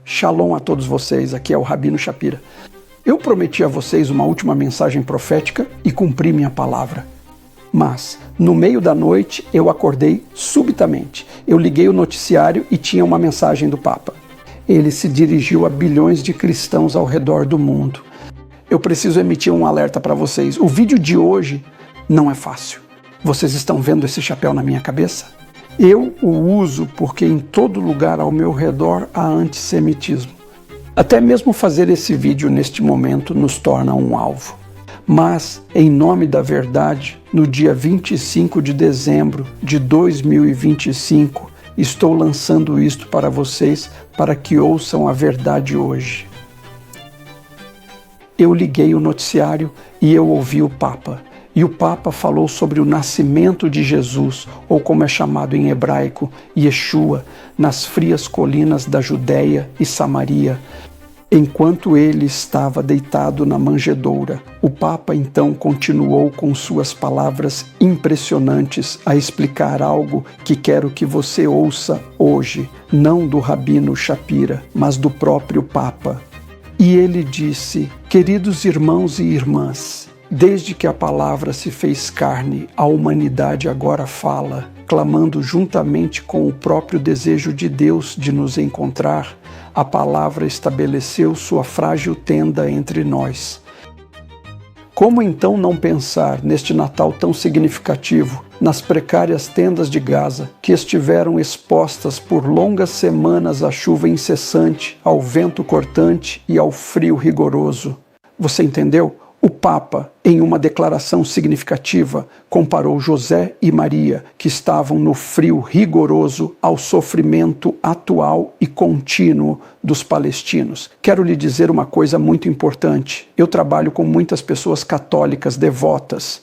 Shalom a todos vocês, aqui é o Rabino Shapira. Eu prometi a vocês uma última mensagem profética e cumpri minha palavra. Mas, no meio da noite, eu acordei subitamente. Eu liguei o noticiário e tinha uma mensagem do Papa. Ele se dirigiu a bilhões de cristãos ao redor do mundo. Eu preciso emitir um alerta para vocês. O vídeo de hoje não é fácil. Vocês estão vendo esse chapéu na minha cabeça? Eu o uso porque em todo lugar ao meu redor há antissemitismo. Até mesmo fazer esse vídeo neste momento nos torna um alvo. Mas, em nome da verdade, no dia 25 de dezembro de 2025, estou lançando isto para vocês para que ouçam a verdade hoje. Eu liguei o noticiário e eu ouvi o Papa. E o Papa falou sobre o nascimento de Jesus, ou como é chamado em hebraico, Yeshua, nas frias colinas da Judéia e Samaria, enquanto ele estava deitado na manjedoura. O Papa então continuou com suas palavras impressionantes a explicar algo que quero que você ouça hoje, não do Rabino Shapira, mas do próprio Papa. E ele disse: queridos irmãos e irmãs, desde que a palavra se fez carne, a humanidade agora fala, clamando juntamente com o próprio desejo de Deus de nos encontrar. A palavra estabeleceu sua frágil tenda entre nós. Como então não pensar neste Natal tão significativo, nas precárias tendas de Gaza, que estiveram expostas por longas semanas à chuva incessante, ao vento cortante e ao frio rigoroso? Você entendeu? O Papa, em uma declaração significativa, comparou José e Maria, que estavam no frio rigoroso, ao sofrimento atual e contínuo dos palestinos. Quero lhe dizer uma coisa muito importante. Eu trabalho com muitas pessoas católicas devotas.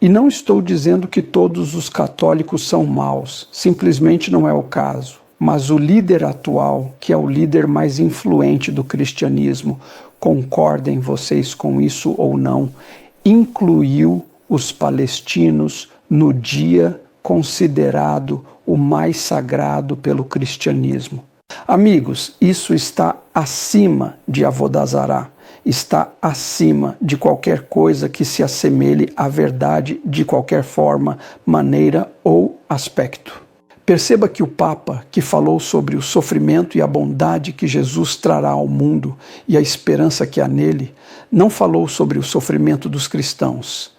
E não estou dizendo que todos os católicos são maus. Simplesmente não é o caso. Mas o líder atual, que é o líder mais influente do cristianismo, concordem vocês com isso ou não, incluiu os palestinos no dia considerado o mais sagrado pelo cristianismo. Amigos, isso está acima de Avodah Zará, está acima de qualquer coisa que se assemelhe à verdade de qualquer forma, maneira ou aspecto. Perceba que o Papa, que falou sobre o sofrimento e a bondade que Jesus trará ao mundo e a esperança que há nele, não falou sobre o sofrimento dos cristãos.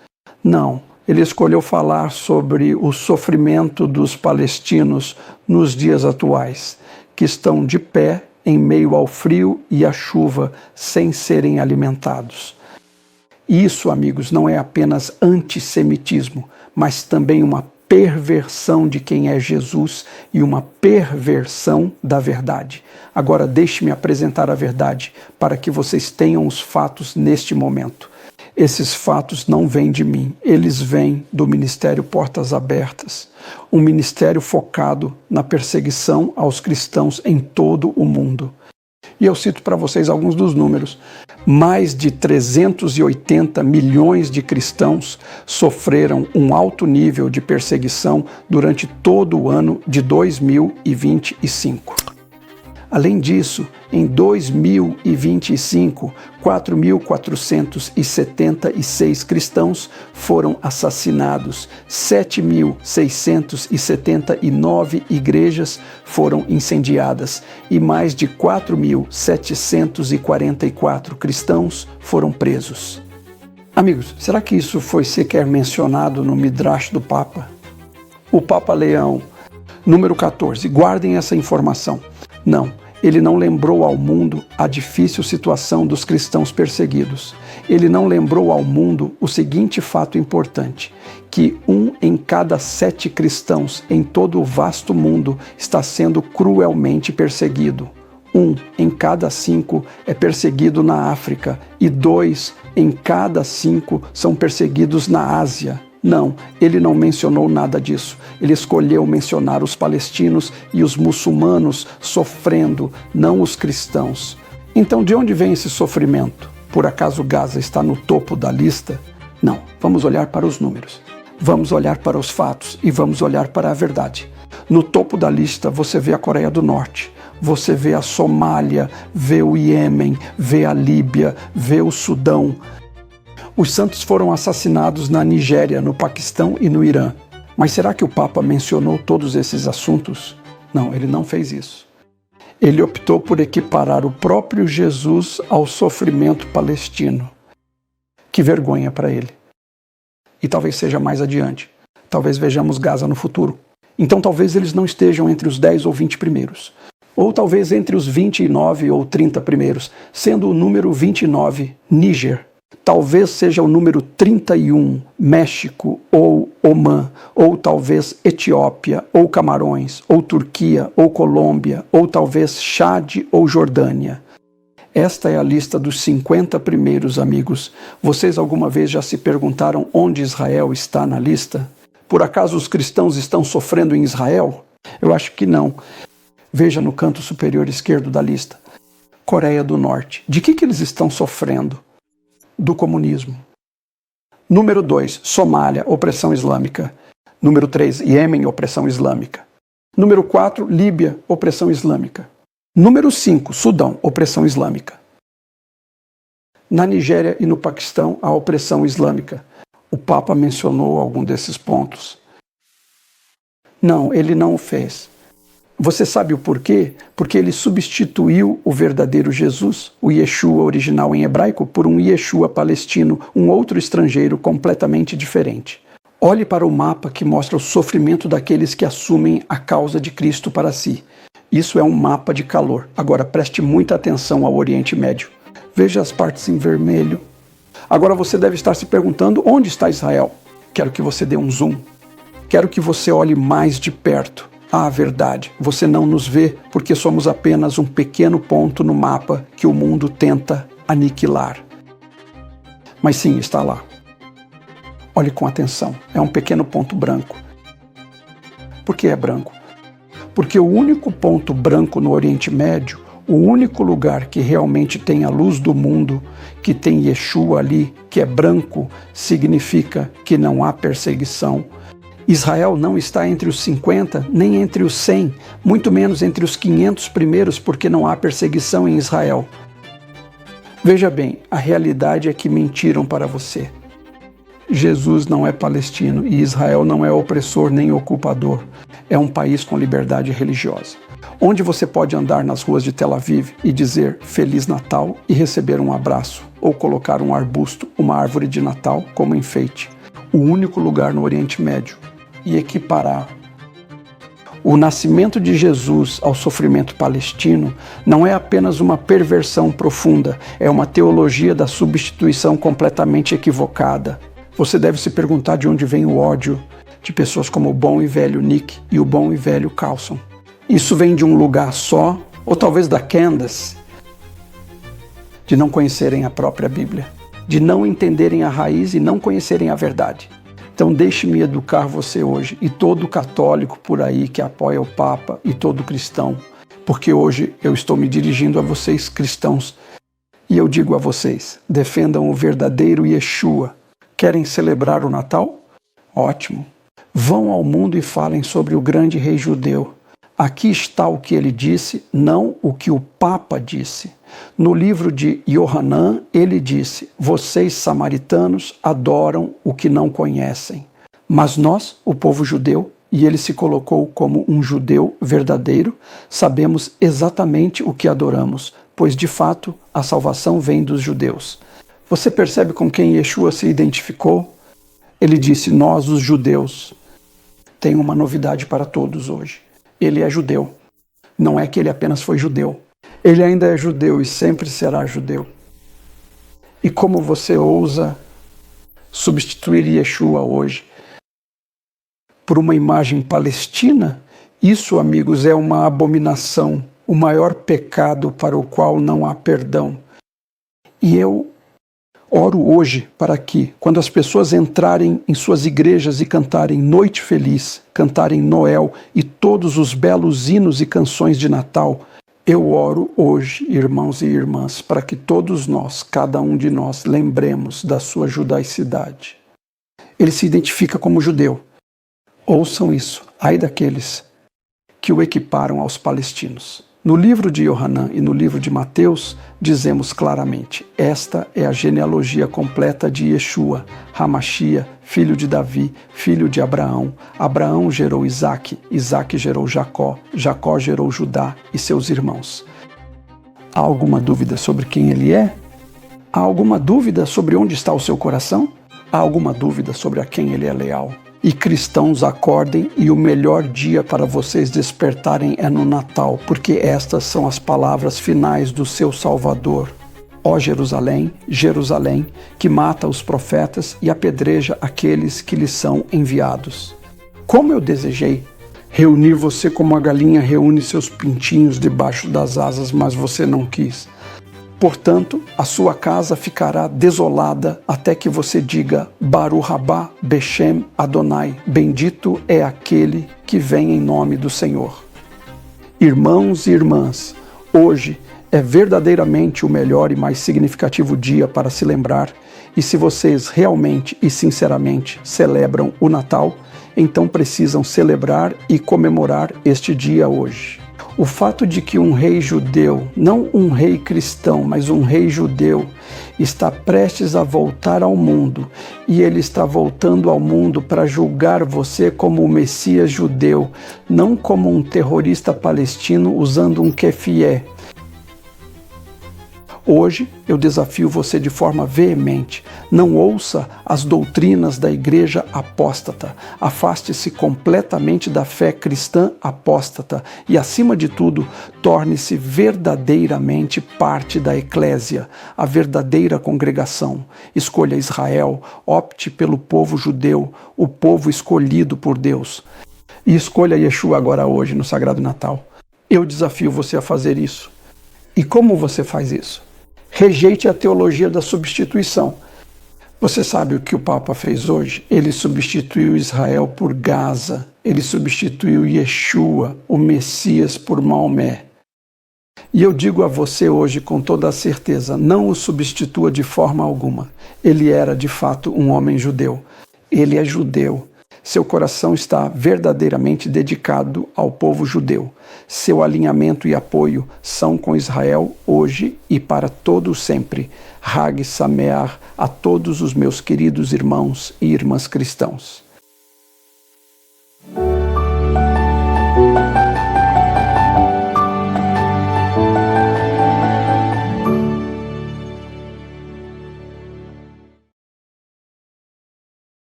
Não, ele escolheu falar sobre o sofrimento dos palestinos nos dias atuais, que estão de pé em meio ao frio e à chuva, sem serem alimentados. Isso, amigos, não é apenas antissemitismo, mas também uma perversão de quem é Jesus e uma perversão da verdade. Agora deixe-me apresentar a verdade para que vocês tenham os fatos neste momento. Esses fatos não vêm de mim, eles vêm do Ministério Portas Abertas, um ministério focado na perseguição aos cristãos em todo o mundo. E eu cito para vocês alguns dos números. Mais de 380 milhões de cristãos sofreram um alto nível de perseguição durante todo o ano de 2025. Além disso, em 2025, 4.476 cristãos foram assassinados, 7.679 igrejas foram incendiadas e mais de 4.744 cristãos foram presos. Amigos, será que isso foi sequer mencionado no Midrash do Papa? O Papa Leão, número 14, guardem essa informação. Não, ele não lembrou ao mundo a difícil situação dos cristãos perseguidos. Ele não lembrou ao mundo o seguinte fato importante, que 1 em cada 7 cristãos em todo o vasto mundo está sendo cruelmente perseguido. 1 em cada 5 é perseguido na África e 2 em cada 5 são perseguidos na Ásia. Não, ele não mencionou nada disso. Ele escolheu mencionar os palestinos e os muçulmanos sofrendo, não os cristãos. Então, de onde vem esse sofrimento? Por acaso Gaza está no topo da lista? Não, vamos olhar para os números. Vamos olhar para os fatos e vamos olhar para a verdade. No topo da lista você vê a Coreia do Norte, você vê a Somália, vê o Iêmen, vê a Líbia, vê o Sudão. Os santos foram assassinados na Nigéria, no Paquistão e no Irã. Mas será que o Papa mencionou todos esses assuntos? Não, ele não fez isso. Ele optou por equiparar o próprio Jesus ao sofrimento palestino. Que vergonha para ele. E talvez seja mais adiante. Talvez vejamos Gaza no futuro. Então talvez eles não estejam entre os 10 ou 20 primeiros. Ou talvez entre os 29 ou 30 primeiros, sendo o número 29 Níger. Talvez seja o número 31 México ou Omã, ou talvez Etiópia, ou Camarões, ou Turquia, ou Colômbia, ou talvez Chad ou Jordânia. Esta é a lista dos 50 primeiros, amigos. Vocês alguma vez já se perguntaram onde Israel está na lista? Por acaso os cristãos estão sofrendo em Israel? Eu acho que não. Veja no canto superior esquerdo da lista. Coreia do Norte. De que eles estão sofrendo? Do comunismo. Número 2, Somália, opressão islâmica. Número 3, Iêmen, opressão islâmica. Número 4, Líbia, opressão islâmica. Número 5, Sudão, opressão islâmica. Na Nigéria e no Paquistão, a opressão islâmica. O Papa mencionou algum desses pontos? Não, ele não o fez. Você sabe o porquê? Porque ele substituiu o verdadeiro Jesus, o Yeshua original em hebraico, por um Yeshua palestino, um outro estrangeiro completamente diferente. Olhe para o mapa que mostra o sofrimento daqueles que assumem a causa de Cristo para si. Isso é um mapa de calor. Agora preste muita atenção ao Oriente Médio. Veja as partes em vermelho. Agora você deve estar se perguntando onde está Israel. Quero que você dê um zoom. Quero que você olhe mais de perto. Ah, verdade, você não nos vê porque somos apenas um pequeno ponto no mapa que o mundo tenta aniquilar. Mas sim, está lá. Olhe com atenção, é um pequeno ponto branco. Por que é branco? Porque o único ponto branco no Oriente Médio, o único lugar que realmente tem a luz do mundo, que tem Yeshua ali, que é branco, significa que não há perseguição. Israel não está entre os 50, nem entre os 100, muito menos entre os 500 primeiros, porque não há perseguição em Israel. Veja bem, a realidade é que mentiram para você. Jesus não é palestino e Israel não é opressor nem ocupador. É um país com liberdade religiosa, onde você pode andar nas ruas de Tel Aviv e dizer Feliz Natal e receber um abraço, ou colocar um arbusto, uma árvore de Natal como enfeite. O único lugar no Oriente Médio. E equiparar o nascimento de Jesus ao sofrimento palestino não é apenas uma perversão profunda, é uma teologia da substituição completamente equivocada. Você deve se perguntar de onde vem o ódio de pessoas como o bom e velho Nick e o bom e velho Carlson. Isso vem de um lugar só, ou talvez da Candace, de não conhecerem a própria Bíblia, de não entenderem a raiz e não conhecerem a verdade. Então deixe-me educar você hoje e todo católico por aí que apoia o Papa e todo cristão, porque hoje eu estou me dirigindo a vocês cristãos e eu digo a vocês, defendam o verdadeiro Yeshua. Querem celebrar o Natal? Ótimo. Vão ao mundo e falem sobre o grande rei judeu. Aqui está o que ele disse, não o que o Papa disse. No livro de Yohanan, ele disse, vocês samaritanos adoram o que não conhecem. Mas nós, o povo judeu, e ele se colocou como um judeu verdadeiro, sabemos exatamente o que adoramos, pois de fato a salvação vem dos judeus. Você percebe com quem Yeshua se identificou? Ele disse, nós os judeus. Tem uma novidade para todos hoje. Ele é judeu. Não é que ele apenas foi judeu. Ele ainda é judeu e sempre será judeu. E como você ousa substituir Yeshua hoje por uma imagem palestina? Isso, amigos, é uma abominação, o maior pecado para o qual não há perdão. E eu oro hoje para que, quando as pessoas entrarem em suas igrejas e cantarem Noite Feliz, cantarem Noel e todos os belos hinos e canções de Natal, eu oro hoje, irmãos e irmãs, para que todos nós, cada um de nós, lembremos da sua judaicidade. Ele se identifica como judeu. Ouçam isso, ai daqueles que o equiparam aos palestinos. No livro de Yohanan e no livro de Mateus, dizemos claramente: esta é a genealogia completa de Yeshua, Hamashia, filho de Davi, filho de Abraão. Abraão gerou Isaque, Isaque gerou Jacó, Jacó gerou Judá e seus irmãos. Há alguma dúvida sobre quem ele é? Há alguma dúvida sobre onde está o seu coração? Há alguma dúvida sobre a quem ele é leal? E cristãos, acordem, e o melhor dia para vocês despertarem é no Natal, porque estas são as palavras finais do seu Salvador. Ó Jerusalém, Jerusalém, que mata os profetas e apedreja aqueles que lhes são enviados. Como eu desejei reunir você como a galinha reúne seus pintinhos debaixo das asas, mas você não quis. Portanto, a sua casa ficará desolada até que você diga: Baruch Rabá Beshem Adonai, bendito é aquele que vem em nome do Senhor. Irmãos e irmãs, hoje é verdadeiramente o melhor e mais significativo dia para se lembrar, e se vocês realmente e sinceramente celebram o Natal, então precisam celebrar e comemorar este dia hoje. O fato de que um rei judeu, não um rei cristão, mas um rei judeu, está prestes a voltar ao mundo, e ele está voltando ao mundo para julgar você como o Messias judeu, não como um terrorista palestino usando um kefié. Hoje eu desafio você de forma veemente: não ouça as doutrinas da igreja apóstata, afaste-se completamente da fé cristã apóstata e, acima de tudo, torne-se verdadeiramente parte da eclésia, a verdadeira congregação. Escolha Israel, opte pelo povo judeu, o povo escolhido por Deus. E escolha Yeshua agora hoje no Sagrado Natal. Eu desafio você a fazer isso. E como você faz isso? Rejeite a teologia da substituição. Você sabe o que o Papa fez hoje? Ele substituiu Israel por Gaza. Ele substituiu Yeshua, o Messias, por Maomé. E eu digo a você hoje com toda a certeza: não o substitua de forma alguma. Ele era de fato um homem judeu. Ele é judeu. Seu coração está verdadeiramente dedicado ao povo judeu. Seu alinhamento e apoio são com Israel hoje e para todo sempre. Hag Sameach a todos os meus queridos irmãos e irmãs cristãos.